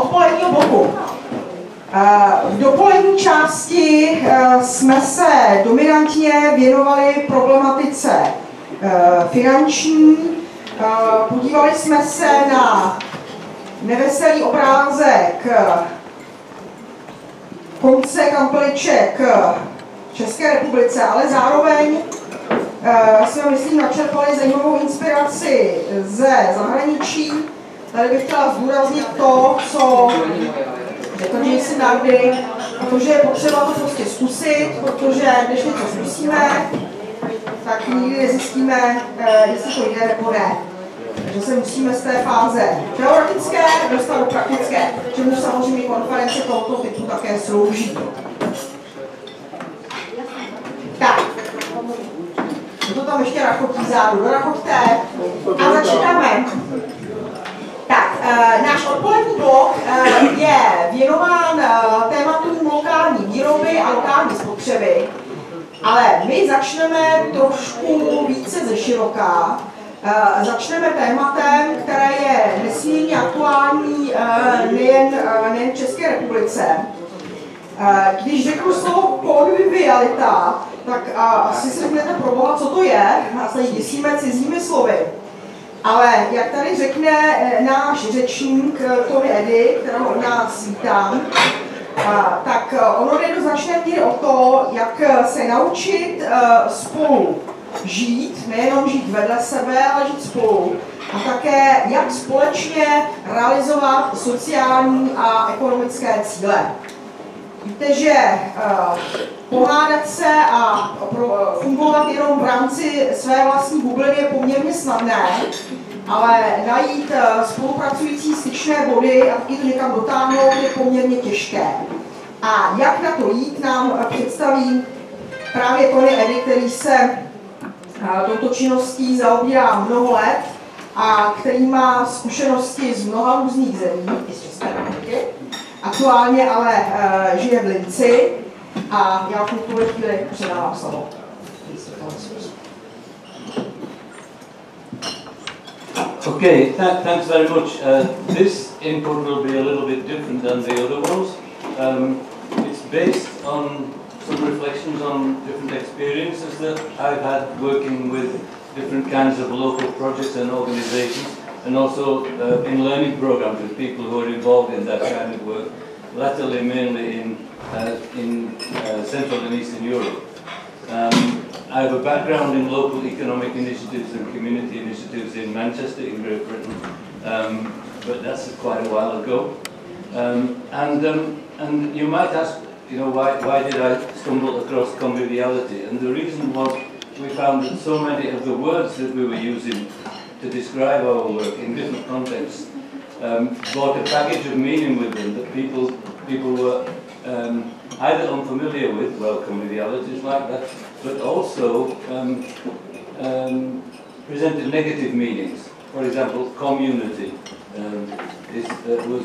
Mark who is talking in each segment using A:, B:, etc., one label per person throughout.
A: odpoledního bloku. V dopolední části jsme se dominantně věnovali problematice finanční. Podívali jsme se na neveselý obrázek konce kampeliček v České republice, ale zároveň jsme, myslím, načerpali zajímavou inspiraci ze zahraničí. Tady bych chtěla zdůraznit to, co řekl Jason Addy, a to, že je potřeba to prostě zkusit, protože když něco zkusíme, tak nikdy nezjistíme, jestli to jde nebo ne. Takže se musíme z té fáze teoretické dostat do praktické, čemu samozřejmě konference tohoto typu také slouží. Tak, to tam ještě rachotí zádu, dorachoťte a začínáme. Tak, náš odpolední blok je věnován tématům lokální výroby a lokální spotřeby, ale my začneme trošku více ze široká. Začneme tématem, které je nesmírně aktuální nejen v České republice. Když řeknu slovo konvivialita, tak asi si řeknete pro boha, co to je, a se děsíme cizími slovy. Ale jak tady řekne náš řečník Addy, kterého od nás vítám, tak ono jde do značné míry o to, jak se naučit spolu žít, nejenom žít vedle sebe, ale žít spolu. A také jak společně realizovat sociální a ekonomické cíle. Víte, že pohádat se a fungovat jenom v rámci své vlastní bubliny je poměrně snadné, ale najít spolupracující styčné body a taky to někam dotáhnout je poměrně těžké. A jak na to jít, nám představí právě Addy, který se touto činností zaobírá mnoho let a který má zkušenosti z mnoha různých zemí, i z České republiky. Aktuálně ale žije v Linci a já v tuto chvíli předávám slovo.
B: Okay, thanks very much. This input will be a little bit different than the other ones. It's based on some reflections on different experiences that I've had working with different kinds of local projects and organizations, and also in learning programs with people who are involved in that kind of work, latterly mainly in Central and Eastern Europe. I have a background in local economic initiatives and community initiatives in Manchester, in Great Britain, but that's quite a while ago. And you might ask, you know, why did I stumble across conviviality? And the reason was we found that so many of the words that we were using to describe our work in different contexts brought a package of meaning with them that people were either unfamiliar with, well, conviviality is like that, but also presented negative meanings. For example, community was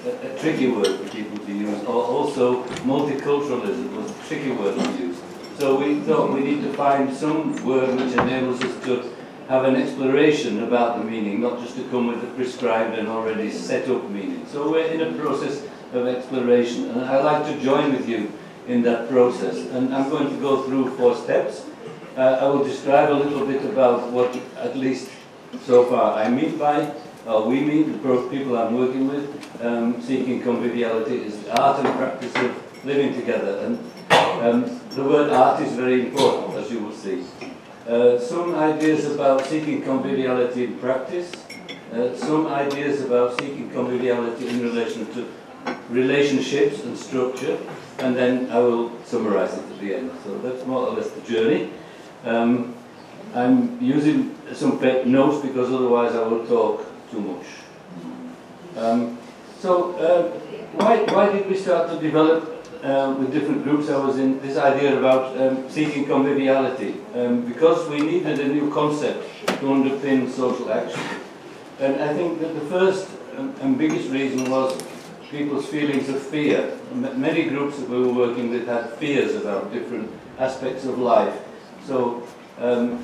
B: a tricky word for people to use. Also, multiculturalism was a tricky word to use. So we thought we need to find some word which enables us to have an exploration about the meaning, not just to come with a prescribed and already set up meaning. So we're in a process of exploration, and I'd like to join with you in that process. And I'm going to go through 4 steps. I will describe a little bit about what, at least so far, I mean by, we mean, the people I'm working with, seeking conviviality is the art and practice of living together. And the word art is very important, as you will see. Some ideas about seeking conviviality in practice, some ideas about seeking conviviality in relation to relationships and structure, and then I will summarize it at the end. So that's more or less the journey. I'm using some notes because otherwise I will talk too much. Why did we start to develop with different groups? I was in this idea about seeking conviviality because we needed a new concept to underpin social action. And I think that the first and biggest reason was people's feelings of fear. Many groups that we were working with had fears about different aspects of life. So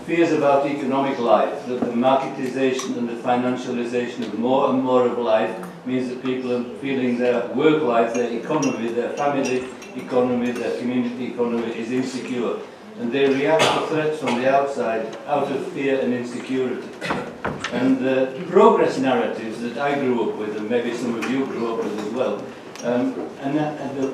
B: fears about economic life, that the marketization and the financialization of more and more of life means that people are feeling their work life, their economy, their family economy, their community economy is insecure. And they react to threats from the outside out of fear and insecurity. And the progress narratives that I grew up with, and maybe some of you grew up with as well, and the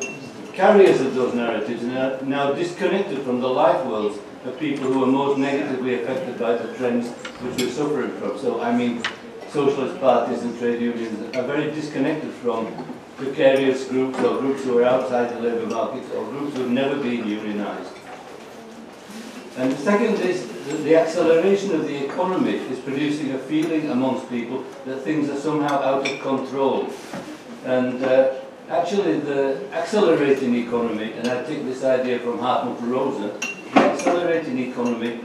B: carriers of those narratives are now disconnected from the life worlds of people who are most negatively affected by the trends which we're suffering from. So I mean, socialist parties and trade unions are very disconnected from precarious groups or groups who are outside the labour market or groups who have never been unionised. And the second is that the acceleration of the economy is producing a feeling amongst people that things are somehow out of control. And actually the accelerating economy, and I take this idea from Hartmut Rosa, the accelerating economy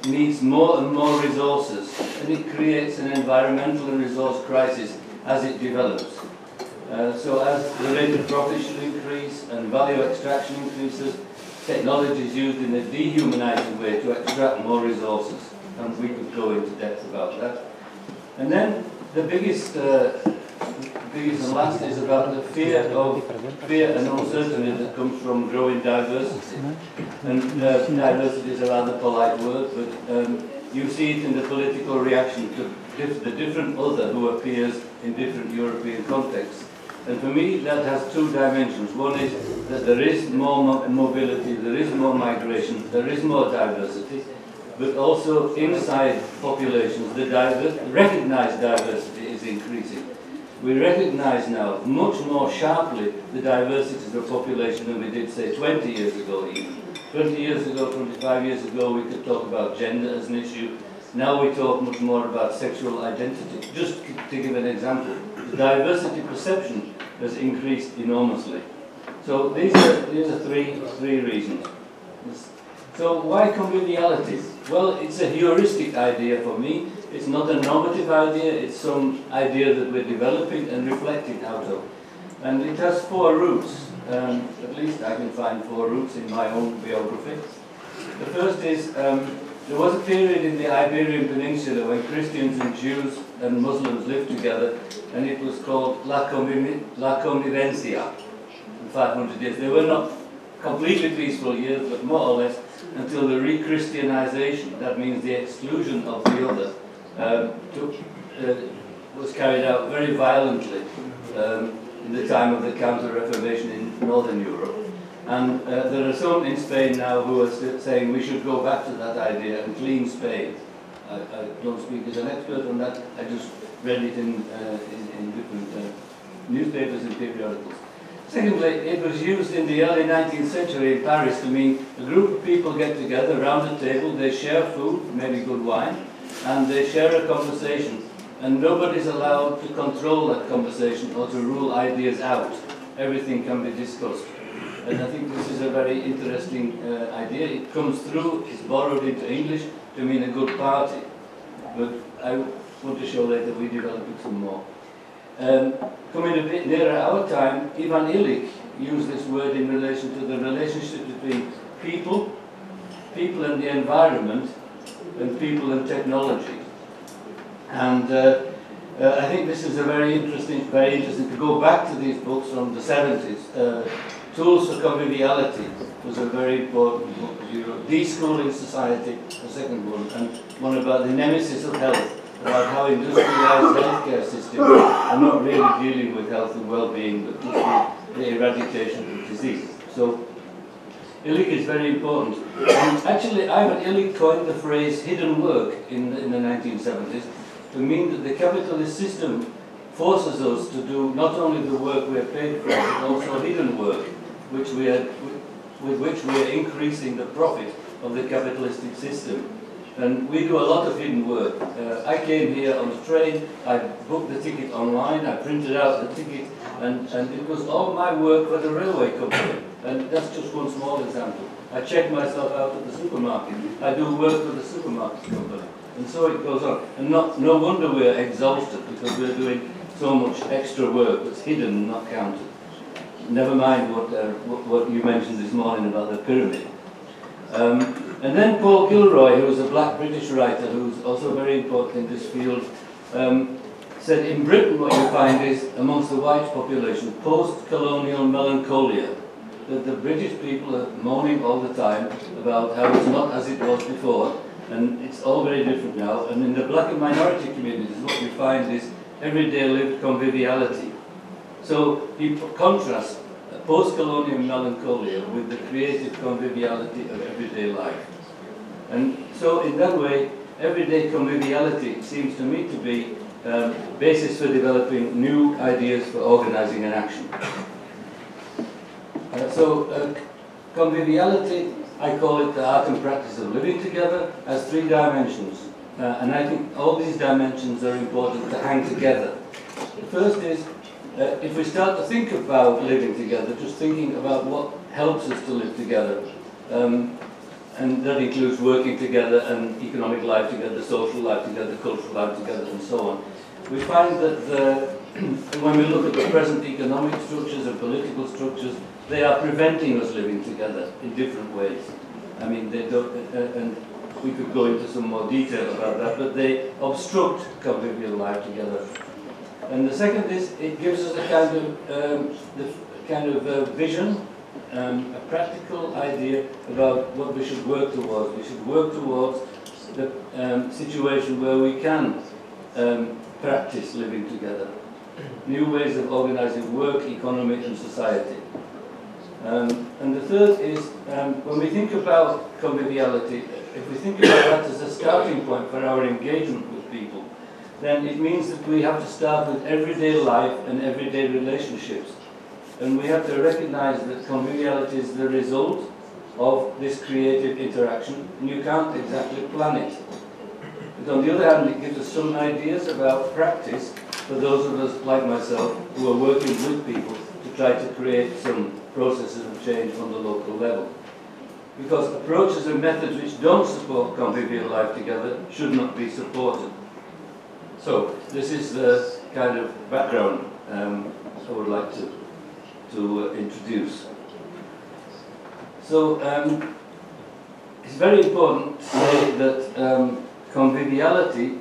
B: needs more and more resources, and it creates an environmental and resource crisis as it develops. So as the rate of profit should increase and value extraction increases, technology is used in a dehumanizing way to extract more resources, and we could go into depth about that. And then the biggest and last is about the fear and uncertainty that comes from growing diversity. And diversity is a rather polite word, but you see it in the political reaction to the different other who appears in different European contexts. And for me, that has two dimensions. One is that there is more mobility, there is more migration, there is more diversity, but also inside populations, the recognized diversity is increasing. We recognize now much more sharply the diversities of the population than we did, say, 20 years ago even. 20 years ago, 25 years ago, we could talk about gender as an issue. Now we talk much more about sexual identity. Just to give an example, the diversity perception has increased enormously. So these are three reasons. So why conviviality? Well, it's a heuristic idea for me. It's not a normative idea, it's some idea that we're developing and reflecting out of. And it has four roots. At least I can find four roots in my own biography. The first is, there was a period in the Iberian Peninsula when Christians and Jews and Muslims lived together, and it was called La Convivencia in 500 years. They were not completely peaceful years, but more or less until the re-Christianization, that means the exclusion of the other, was carried out very violently in the time of the Counter-Reformation in Northern Europe. And there are some in Spain now who are saying we should go back to that idea and clean Spain. I don't speak as an expert on that, I just read it in different newspapers and periodicals. Secondly, it was used in the early 19th century in Paris to mean a group of people get together around a table, they share food, maybe good wine, and they share a conversation. And nobody's allowed to control that conversation or to rule ideas out. Everything can be discussed. And I think this is a very interesting idea. It comes through, it's borrowed into English to mean a good party. But I want to show later we develop it some more. Coming a bit nearer our time, Ivan Illich used this word in relation to the relationship between people and the environment, and people and technology. And I think this is a very interesting to go back to these books from the 70s. Tools for Conviviality was a very important book. Deschooling Society, the second one, and one about the nemesis of health, about how industrialized healthcare systems are not really dealing with health and well-being, but just the eradication of disease. So Illich is very important. And actually, Ivan Illich coined the phrase hidden work in the 1970s to mean that the capitalist system forces us to do not only the work we are paid for, but also hidden work, with which we are increasing the profit of the capitalistic system. And we do a lot of hidden work. I came here on the train, I booked the ticket online, I printed out the ticket, and it was all my work for the railway company. And that's just one small example. I check myself out at the supermarket. I do work for the supermarket company. And so it goes on. And no wonder we're exhausted, because we're doing so much extra work that's hidden and not counted. Never mind what you mentioned this morning about the pyramid. And then Paul Gilroy, who was a black British writer who's also very important in this field, said in Britain what you find is, amongst the white population, post-colonial melancholia. That the British people are moaning all the time about how it's not as it was before, and it's all very different now. And in the black and minority communities, what you find is everyday lived conviviality. So you contrast post-colonial melancholia with the creative conviviality of everyday life. And so in that way, everyday conviviality seems to me to be basis for developing new ideas for organizing an action. Conviviality, I call it the art and practice of living together, has 3 dimensions. And I think all these dimensions are important to hang together. The first is, if we start to think about living together, just thinking about what helps us to live together, and that includes working together and economic life together, social life together, cultural life together, and so on. We find that when we look at the present economic structures and political structures, they are preventing us living together in different ways. I mean, they don't, and we could go into some more detail about that, but they obstruct convivial life together. And the second is, it gives us a kind of vision, a practical idea about what we should work towards. We should work towards the situation where we can practice living together. New ways of organizing work, economy, and society. And the third is, when we think about conviviality, if we think about that as a starting point for our engagement with people, then it means that we have to start with everyday life and everyday relationships. And we have to recognize that conviviality is the result of this creative interaction, and you can't exactly plan it. But on the other hand, it gives us some ideas about practice for those of us, like myself, who are working with people to try to create some processes of change on the local level. Because approaches and methods which don't support convivial life together should not be supported. So, this is the kind of background I would like to introduce. So, it's very important to say that conviviality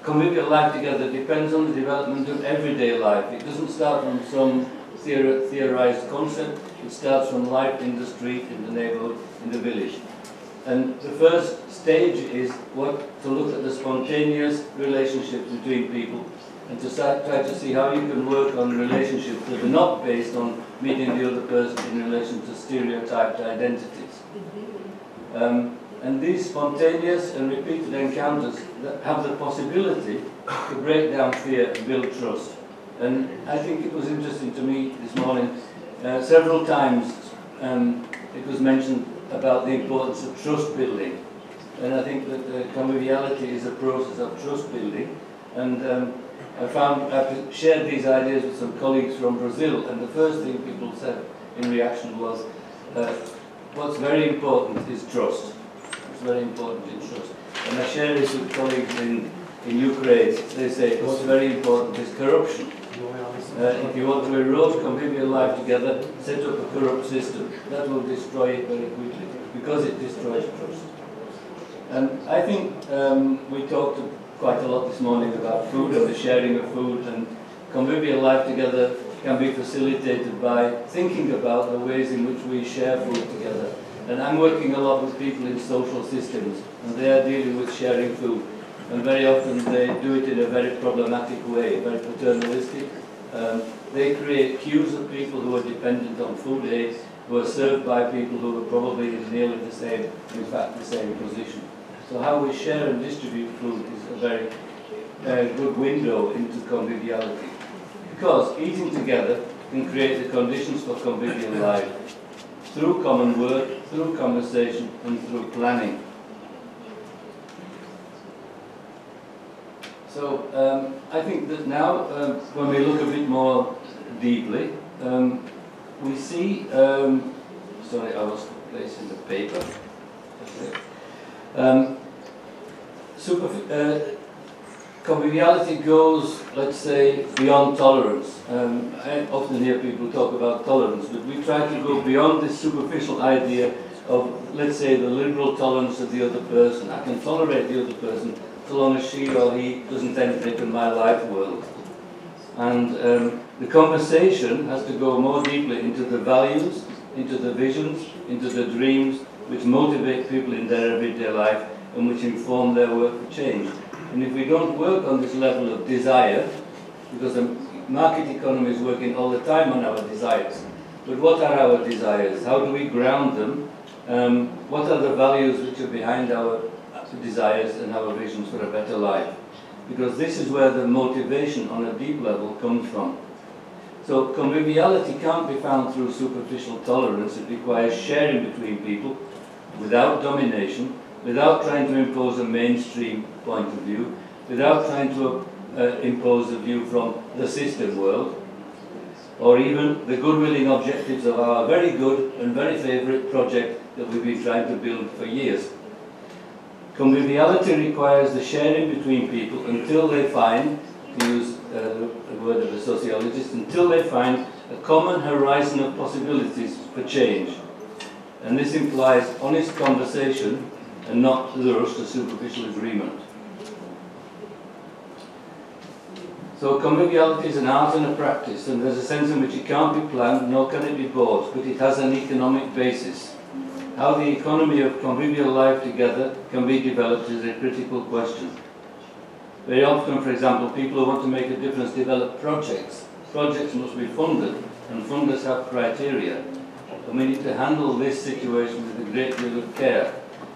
B: convivial life together depends on the development of everyday life. It doesn't start from some theorized concept. It starts from life in the street, in the neighborhood, in the village. And the first stage is to look at the spontaneous relationships between people and to try to see how you can work on relationships that are not based on meeting the other person in relation to stereotyped identities. And these spontaneous and repeated encounters that have the possibility to break down fear and build trust. And I think it was interesting to me this morning, several times it was mentioned about the importance of trust building. And I think that conviviality is a process of trust building. And I've shared these ideas with some colleagues from Brazil, and the first thing people said in reaction was, what's very important is trust. It's very important in trust. And I share this with colleagues in Ukraine. They say what's very important is corruption. If you want to erode convivial life together, set up a corrupt system. That will destroy it very quickly, because it destroys trust. And I think we talked quite a lot this morning about food and the sharing of food, and convivial life together can be facilitated by thinking about the ways in which we share food together. And I'm working a lot with people in social systems, and they are dealing with sharing food. And very often they do it in a very problematic way, very paternalistic. They create queues of people who are dependent on food aid, who are served by people who are probably in nearly the same, in fact, the same position. So how we share and distribute food is a very good window into conviviality. Because eating together can create the conditions for convivial life through common work, through conversation, and through planning. So I think that now, when we look a bit more deeply, we see, sorry, I was placing the paper. Conviviality goes, let's say, beyond tolerance. I often hear people talk about tolerance, but we try to go beyond this superficial idea of, let's say, the liberal tolerance of the other person. I can tolerate the other person so long as she or he doesn't enter into my life world. And the conversation has to go more deeply into the values, into the visions, into the dreams, which motivate people in their everyday life and which inform their work for change. And if we don't work on this level of desire, because the market economy is working all the time on our desires, but what are our desires? How do we ground them? What are the values which are behind our desires and our visions for a better life? Because this is where the motivation on a deep level comes from. So conviviality can't be found through superficial tolerance. It requires sharing between people without domination, without trying to impose a mainstream point of view, without trying to impose a view from the system world, or even the good-willing objectives of our very good and very favourite project that we've been trying to build for years. Conviviality requires the sharing between people until they find, to use the word of a sociologist, until they find a common horizon of possibilities for change. And this implies honest conversation and not the rush to superficial agreement. So conviviality is an art and a practice, and there's a sense in which it can't be planned, nor can it be bought, but it has an economic basis. How the economy of convivial life together can be developed is a critical question. Very often, for example, people who want to make a difference develop projects. Projects must be funded, and funders have criteria. And we need to handle this situation with a great deal of care,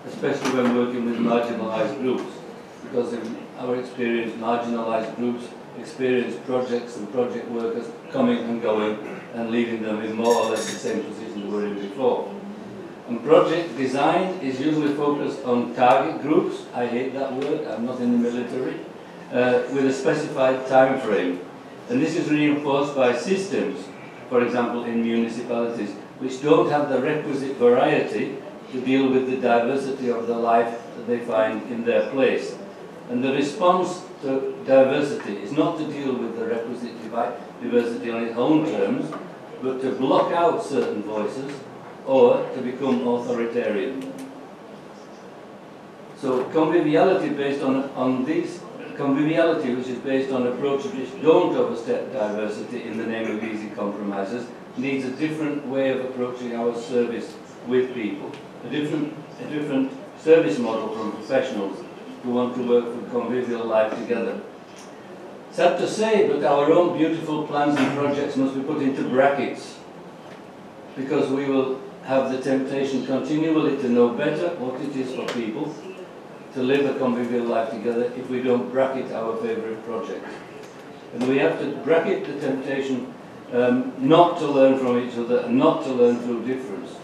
B: especially when working with marginalised groups, because in our experience, marginalised groups experience projects and project workers coming and going and leaving them in more or less the same position they were in before. And project design is usually focused on target groups. I hate that word, I'm not in the military, with a specified time frame. And this is reinforced by systems, for example in municipalities, which don't have the requisite variety to deal with the diversity of the life that they find in their place. And the response to diversity is not to deal with the requisite diversity on its own terms, but to block out certain voices or to become authoritarian. So conviviality based on these, conviviality which is based on approaches which don't overstep diversity in the name of easy compromises, needs a different way of approaching our service with people, a different service model from professionals who want to work for convivial life together. Sad to say, but our own beautiful plans and projects must be put into brackets, because we will have the temptation continually to know better what it is for people to live a convivial life together if we don't bracket our favourite projects. And we have to bracket the temptation not to learn from each other and not to learn through difference.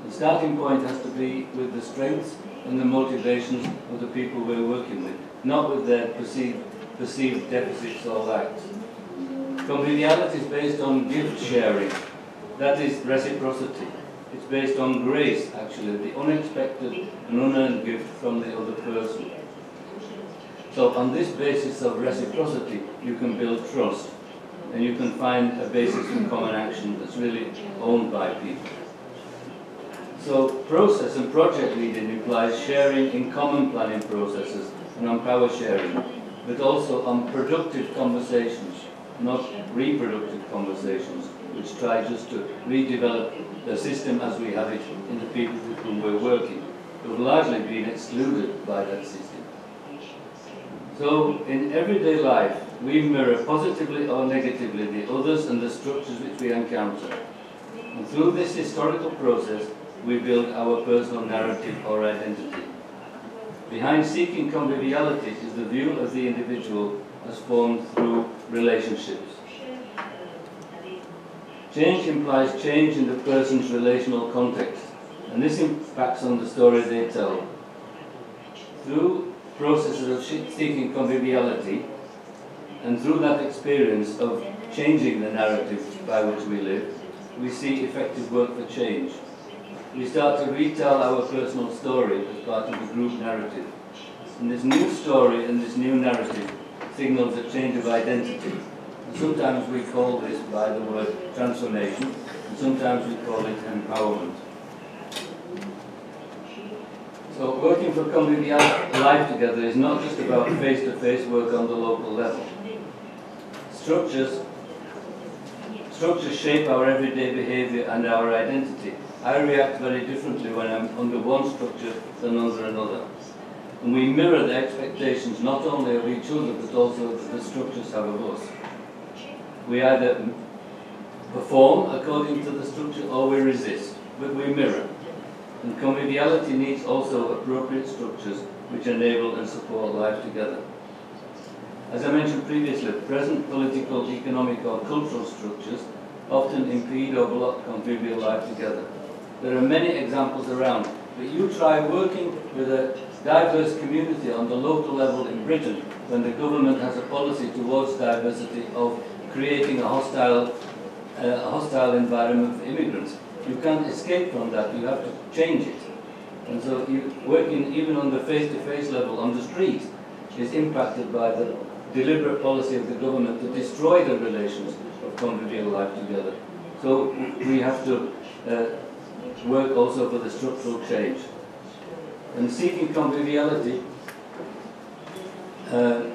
B: The starting point has to be with the strengths and the motivations of the people we're working with, not with their perceived deficits or lacks. Conviviality is based on gift sharing. That is reciprocity. It's based on grace, actually, the unexpected and unearned gift from the other person. So on this basis of reciprocity, you can build trust, and you can find a basis of common action that's really owned by people. So process and project leading implies sharing in common planning processes and on power sharing, but also on productive conversations, not reproductive conversations, which try just to redevelop the system as we have it in the people with whom we're working, who have largely been excluded by that system. So in everyday life, we mirror positively or negatively the others and the structures which we encounter. And through this historical process, we build our personal narrative or identity. Behind seeking conviviality is the view of the individual as formed through relationships. Change implies change in the person's relational context, and this impacts on the story they tell. Through processes of seeking conviviality, and through that experience of changing the narrative by which we live, we see effective work for change. We start to retell our personal story as part of the group narrative. And this new story and this new narrative signals a change of identity. And sometimes we call this by the word transformation, and sometimes we call it empowerment. So working for convivial life together is not just about face-to-face work on the local level. Structures shape our everyday behaviour and our identity. I react very differently when I'm under one structure than under another. And we mirror the expectations not only of each other but also that the structures have of us. We either perform according to the structure or we resist, but we mirror. And conviviality needs also appropriate structures which enable and support life together. As I mentioned previously, present political, economic or cultural structures often impede or block convivial life together. There are many examples around, but you try working with a diverse community on the local level in Britain when the government has a policy towards diversity of creating a hostile environment for immigrants. You can't escape from that, you have to change it. And so you working even on the face-to-face level on the street is impacted by the deliberate policy of the government to destroy the relations of convivial life together. So we have to work also for the structural change. And seeking conviviality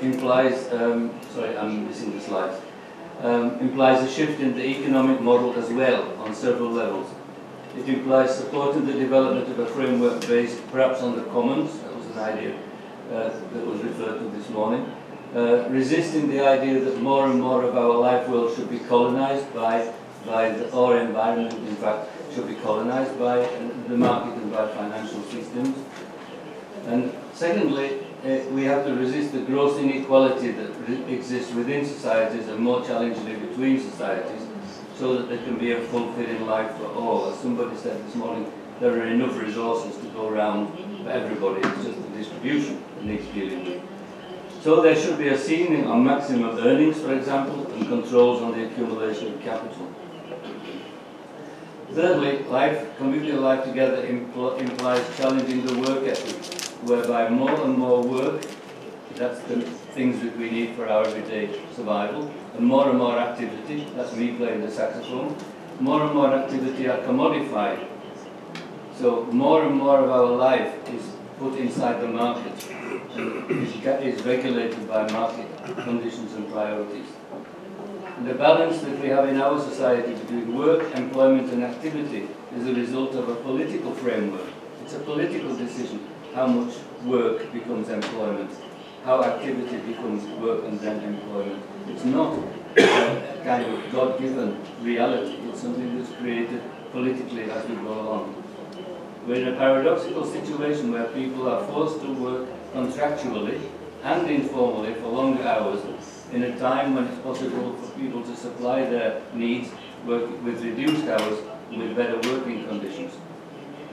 B: implies, sorry, I'm missing the slides, implies a shift in the economic model as well on several levels. It implies supporting the development of a framework based perhaps on the commons, that was an idea that was referred to this morning, resisting the idea that more and more of our life world should be colonized by our environment, in fact, should be colonized by the market and by financial systems. And secondly, we have to resist the gross inequality that exists within societies and more challengingly between societies, so that there can be a fulfilling life for all. As somebody said this morning, there are enough resources to go around for everybody. It's just the distribution that needs dealing with. So there should be a ceiling on maximum earnings, for example, and controls on the accumulation of capital. Thirdly, convivial life together implies challenging the work ethic, whereby more and more work, that's the things that we need for our everyday survival, and more activity, that's me playing the saxophone, more and more activity are commodified. So more and more of our life is put inside the market and is regulated by market conditions and priorities. And the balance that we have in our society between work, employment and activity is a result of a political framework. It's a political decision how much work becomes employment, how activity becomes work and then employment. It's not a kind of God-given reality. It's something that's created politically as we go along. We're in a paradoxical situation where people are forced to work contractually and informally for longer hours in a time when it's possible for people to supply their needs with reduced hours and with better working conditions.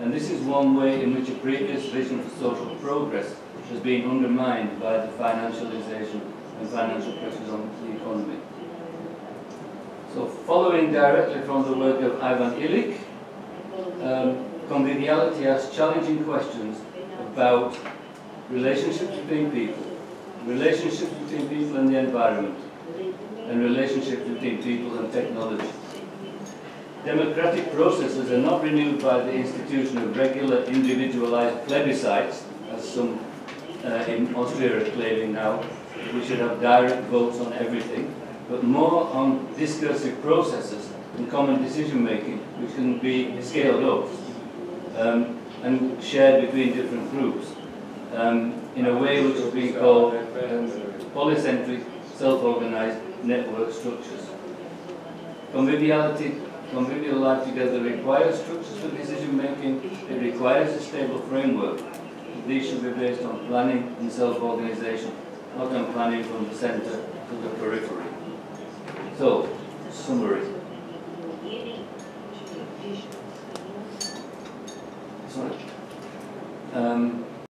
B: And this is one way in which a previous vision for social progress has been undermined by the financialization and financial pressures on the economy. So following directly from the work of Ivan Illich, conviviality asks challenging questions about relationships between people and the environment, and relationships between people and technology. Democratic processes are not renewed by the institution of regular individualized plebiscites, as some in Austria are claiming now. We should have direct votes on everything, but more on discursive processes and common decision-making, which can be scaled up and shared between different groups in a way which is being called polycentric, self-organized network structures. Convivial life together requires structures for decision-making. It requires a stable framework. These should be based on planning and self-organization, not on planning from the center to the periphery. So, summary.